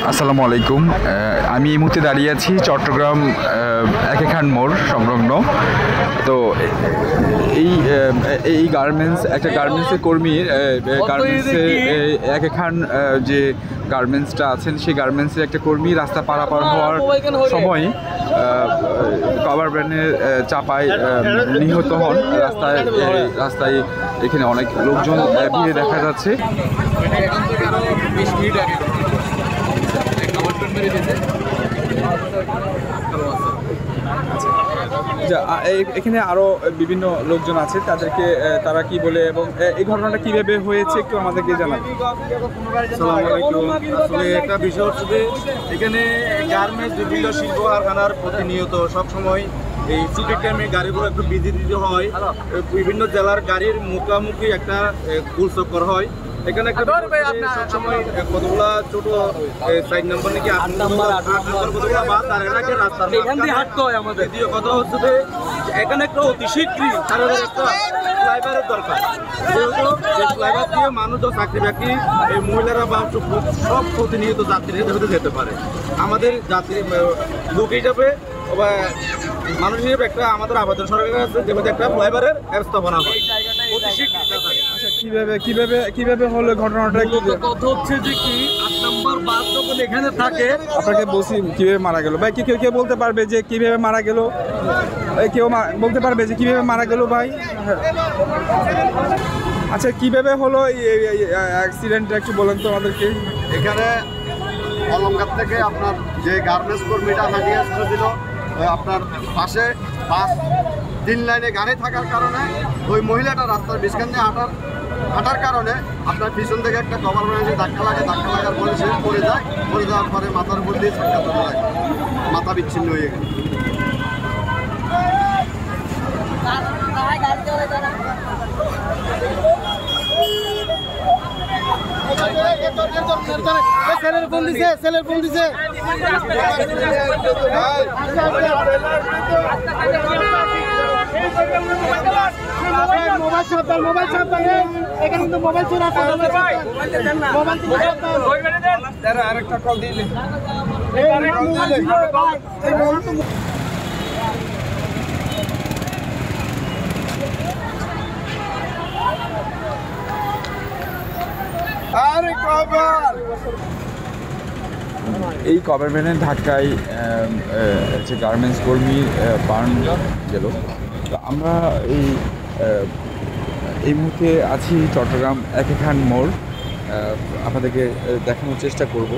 আসসালামু আলাইকুম। আমি এই মুহূর্তে দাঁড়িয়ে আছি চট্টগ্রাম একে খান মোড় সংলগ্ন। তো এই এই একটা গার্মেন্টসের কর্মীর গার্মেন্টসে একে খান যে গার্মেন্টসটা আছেন সেই গার্মেন্টসের একটা কর্মী রাস্তা পারাপার হওয়ার সময় কভার ভ্যানের চাপায় নিহত হন। রাস্তায় এখানে অনেক লোকজন ভিড়ে দেখা যাচ্ছে। এখানে আরো বিভিন্ন লোকজন আছে, তারা কি বলে এবং এই ঘটনাটা কিভাবে হয়েছে একটু আমাদেরকে জানাবেন। আসলে একটা বিষয় হচ্ছে যে এখানে গার্মেন্টস বিভিন্ন শিল্প কারখানার প্রতিনিয়ত সবসময় এই ছুটির টাইমে গাড়িগুলো একটু বিজি দিতে হয়। বিভিন্ন জেলার গাড়ির মুখোমুখি একটা গোল চক্কর হয়। এখানে একটা সবসময় কতগুলা ছোট 4 নম্বর নাকি 8 নম্বর কতগুলা বাস আর এটাকে রাস্তার এখান দিয়ে হাঁটতে হয় আমাদের। দ্বিতীয় কথা হচ্ছে যে এখানে একটা অতি শীঘ্রই তাদের একটা ফ্লাইওভারের দরকার, যেহেতু যে ফ্লাইওভার দিয়ে মানুষ চাকরি বাকরি এই মহিলারা বা সব প্রতিনিয়ত যাত্রী যেতে পারে। আমাদের যাত্রী লোক হিসাবে বা মানুষ হিসেবে একটা আমাদের আবেদন সরকারের কাছে যেভাবে একটা ফ্লাইওভারের ব্যবস্থাপনা হয়। কিভাবে হলো ঘটনাটা? কথা হচ্ছে যে কি 8 নম্বর বাস যখন এখানে থাকে, আপনাকে বলছি কিভাবে মারা গেল ভাই? কেউ বলতে পারবে যে কিভাবে মারা গেল? কেউ বলতে পারবে যে কিভাবে মারা গেল ভাই? আচ্ছা, কিভাবে হলো এই অ্যাক্সিডেন্টটা একটু বলেন তো আমাদেরকে। এখানে অলঙ্কার থেকে আপনার যে গার্মেন্টস কর্মীটা হাঁটিয়ে আসছিল, আপনার পাশে বাস 3 লাইনে গাড়ি থাকার কারণে ওই মহিলাটা রাস্তার বিস্কান দিয়ে হাঁটার কারণে আপনার পিছন থেকে একটা কভার ভ্যানে ধাক্কা লাগার পরে সে পড়ে যাওয়ার পরে মাথার উপর দিয়ে ধাক্কা চলে যায়, মাথা বিচ্ছিন্ন হয়ে গেল। ছেলের ফোন দিছে মোবাইল সাবধান এখানে কিন্তু মোবাইল চোরা আরেকটা কল দিলে এই কভার ভ্যানের ধাক্কায় যে গার্মেন্টস কর্মী প্রাণ গেল। তো আমরা এই মুহূর্তে আছি চট্টগ্রাম একে খান মোড়, আপনাদেরকে দেখানোর চেষ্টা করব।